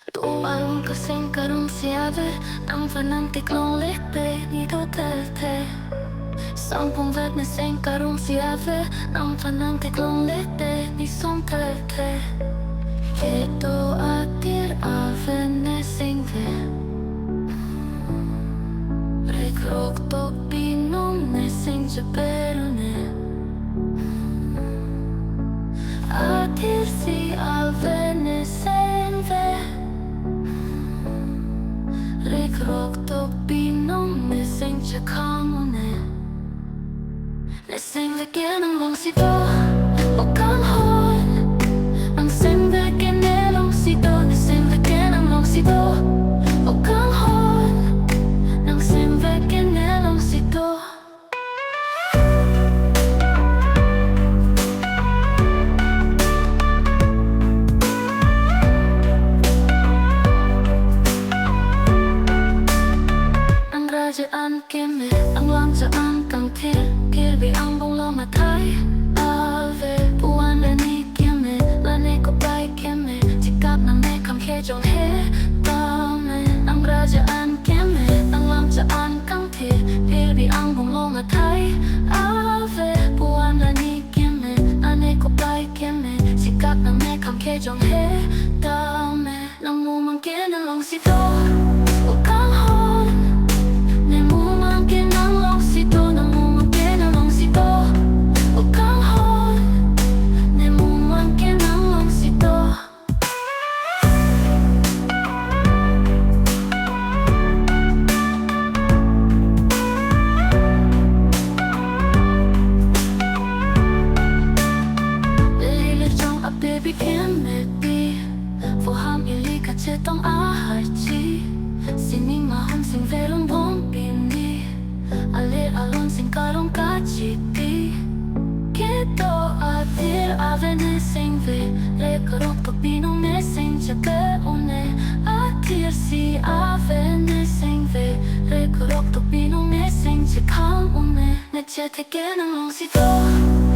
Tuan kasing karong siyave ang fanang tiklong lekpe ni Duterte. Sampung vet na sing karong siyave ang fanang tiklong lekpe ni Duterte. Ito atir ave ne singve Rekrok to pinom ne sing japerone Atir si ave ne singve Rekrok to pinom ne sing jakamone Ne sing veken ang long si do o kang hon Ang sing veken ne long si do Ne sing veken ang long si do o kang hon Nang sing veken ne long si do Ang rajaan keme ang langjaan kang kirbi ang bonglo matay ave buwan la ni keme la ne ko bai keme tikap na ne kam kejong he tame ang rajaan keme ang langjaan kang kirbi ang bonglo matay ave buwan la ni keme la ne ko bai keme tikap na ne kam kejong he tame nang mumangkin ang long si do o kang hon Ne mumangkin ang long si do nang mumangkin ang long si do o kang hon Ne mumangkin ang long si do Lilir trong a baby can it be For ham ili ka chetong a hai chi Sining mahon sing velong bong pini Alir alon sing karong kachiti Kito atir ave ne sing ve Rekarok to pinong ne sing chape one Atir si ave ne sing ve Rekarok to pinong ne sing chikang one Ne cheteken ang long si do